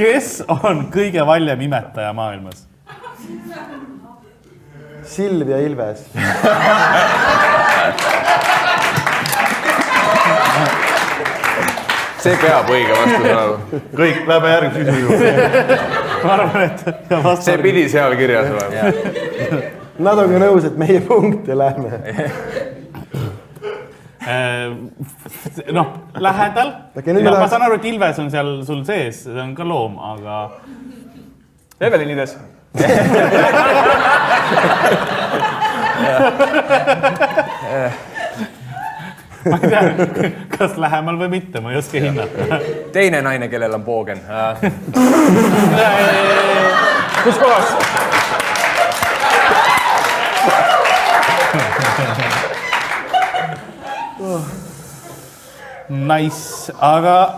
Kes on kõige valjem imetaja maailmas? Silvia Ilves. See peab õige vastus olema. Kõik, lähme järgmise küsimusega. Ma arvan, et see pidi seal kirjas olema. Nad on ka nõus, et meie punkte lähme. Noh, lähedal. Ma saan aru, et Ilves on seal sul sees, see on ka loom, aga... Evelin Ilves. Ma ei tea, kas lähemal või mitte, ma ei oska hinnata. Teine naine, kellel on poogen. Kus kohas? Nice, aga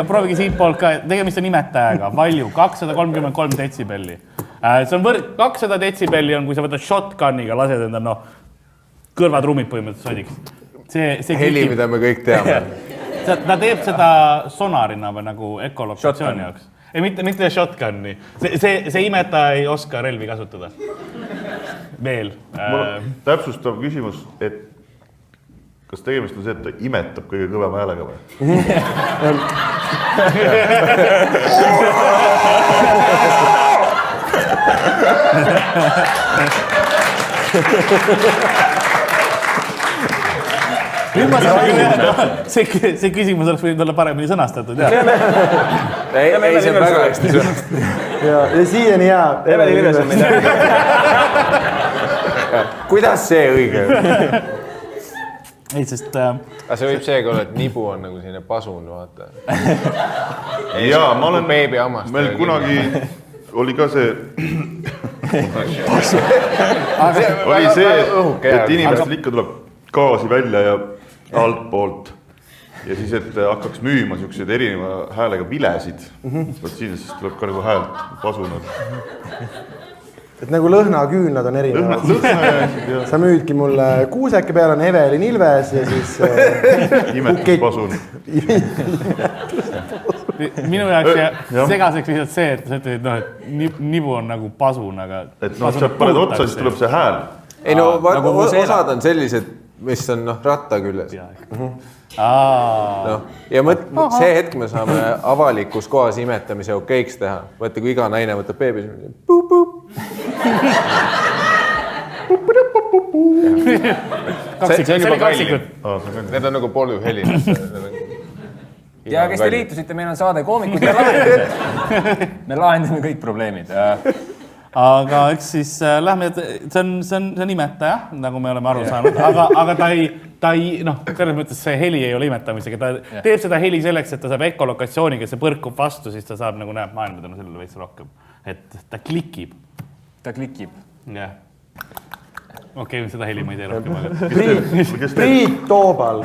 proovige siit poolt ka, tegemist on imetajaga, valju, 233 detsibelli. See on 200 detsibelli on, kui sa võtad shotgunniga, lased enda kõrvatrummid põhimõtteliselt sodiks. Heli, mida me kõik teame. Ta teeb seda sonarina või nagu ekolokatsiooni jaoks. Ei, mitte shotgunni. See imetaja ei oska relvi kasutada. Veel. Täpsustav küsimus, et kas tegemist on see, et ta imetab kõige kõvema häälega või? Nüüd ma saan see küsimus oleks võinud olla paremini sõnastatud. Ei, see on väga hästi sõnastatud. Ja siiani hea. Evelin Ilves on meil. Kuidas see õige? Ei, sest... Aga see võib seega olla, et nibu on nagu selline pasun, vaata. Jaa, ma olen... Beebi hammast. Meil kunagi oli ka see... Oli see, et inimestel ikka tuleb gaasi välja ja alt poolt. Ja siis, et hakkaks müüma sellised erineva häälega vilesid. Võt siin siis tuleb ka nagu häält pasunad. Et nagu lõhnaküünlad on erinevad. Sa müüdki mulle kuuseke peale on Evelin Ilves ja siis... Imetuspasun. Minu jaoks segaseks lihtsalt see, et sa ütlesid, et nibu on nagu pasun, aga... Et sa paned otsa, siis tuleb see hääl. Ei no, osad on sellised, mis on ratta küljes. Ja see hetk me saame avalikus kohas imetamise okeiks teha. Võtta, kui iga naine võtab beebi. See oli kaksikud. Need on nagu polüheli. Ja kes te liitusite, meil on saade koomikud ja lahendused. Me lahendame kõik probleemid. Aga eks siis lähme, see on imetaja, nagu me oleme aru saanud, aga ta ei, selles mõttes see heli ei ole imetamisega, ta teeb seda heli selleks, et ta saab ekolokatsiooniga, see põrkub vastu, siis ta saab nagu näeb maailma tänu sellele veits rohkem. Et ta klikib. Ta klikib. Jah. Okei, seda heli ma ei tee rohkem. Priit Toobal.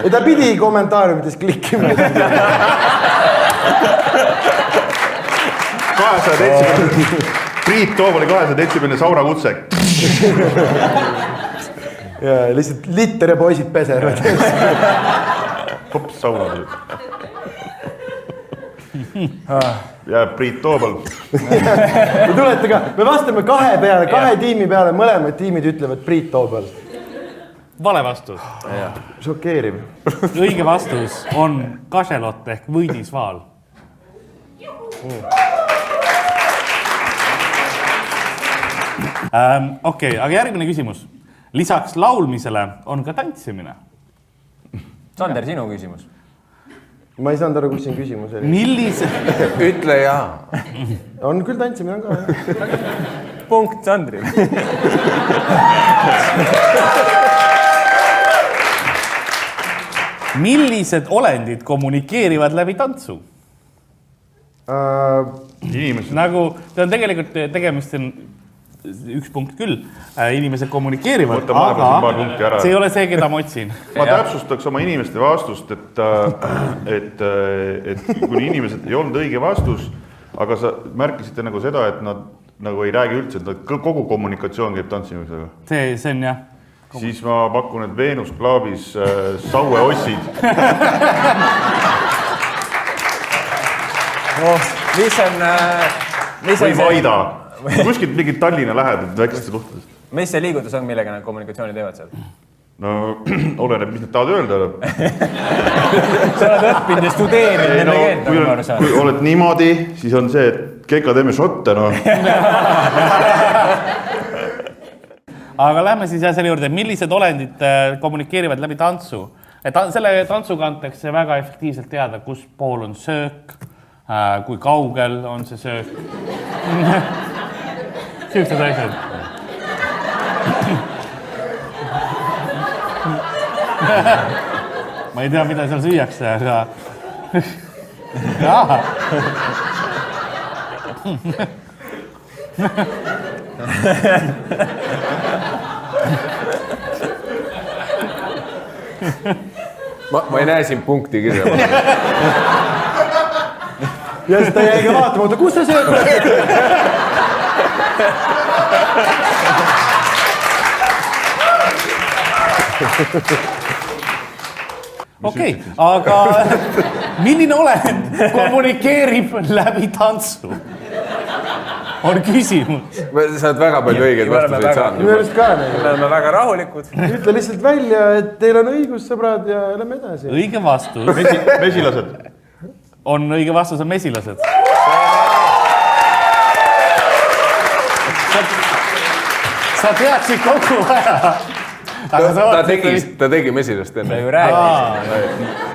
Ja ta pidi kommentaariumites klikkima. 200 detsibelli. Priit Toobali 200 detsibelli saurakutse. Ja lihtsalt litter ja poisid pesevad. Hops, sauna tuli. Jääb Priit Toobal. Me tulete ka, me vastame kahe tiimi peale, mõlemad tiimid ütlevad Priit Toobal. Vale vastus. Šokeeriv. Õige vastus on kašelot ehk võidisvaal. Okei, aga järgmine küsimus. Lisaks laulmisele on ka tantsimine. Sander, sinu küsimus. Ma ei saanud aru, kus siin küsimus oli. Millise... Ütle jaa. On küll tantsimine on ka. Punkt Sandri. Millised olendid kommunikeerivad läbi tantsu? Inimesed. Nagu, see on tegelikult tegemist üks punkt küll. Inimesed kommunikeerivad, aga see ei ole see, keda ma otsin. Ma täpsustaks oma inimeste vastust, et kuni inimesed ei olnud õige vastus, aga sa märkisite nagu seda, et nad nagu ei räägi üldse, et kogu kommunikatsioon käib tantsimisega. See on jah. Siis ma pakun, et Veenus klaabis Saue ossid. mis on või Vaida. Kuskilt mingid Tallinna lähedalt väikestest kohtadest. Mis see liigutus on, millega nad kommunikatsiooni teevad seal? No oleneb, mis nad tahavad öelda. Sa oled õppinud ja studeerinud nende keelt, nagu ma aru saan. Kui oled niimoodi, siis on see, et keka teeme šotte, no. Aga lähme siis selle juurde, millised olendid kommunikeerivad läbi tantsu. Selle tantsuga antakse väga efektiivselt teada, kus pool on söök, kui kaugel on see söök. Sihukesed asjad. Ma ei tea, mida seal süüakse, aga... Jaa. Ma ei näe siin punkti kirja. Ja siis ta jäi ka vaatama, kus ta sööb? Okei, aga milline olend kommunikeerib läbi tantsu? On küsimus. Sa oled väga palju õigeid vastuseid saanud. Minu arust ka neid. Me oleme väga rahulikud. Ütle lihtsalt välja, et teil on õigus, sõbrad, ja lähme edasi. Õige vastus. Mesilased. On õige vastus on mesilased. Sa teadsid kogu aja. Ta tegi mesilast enne. Ta ju räägis.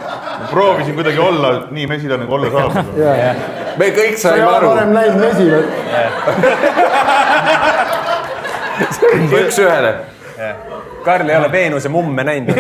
Proovisin kuidagi olla nii mesilane, kui olla saab. Me kõik saime Sa aru. ei ole varem näinud mesilad. Üks ühele. Karl ei ole Veenuse mumme näinud.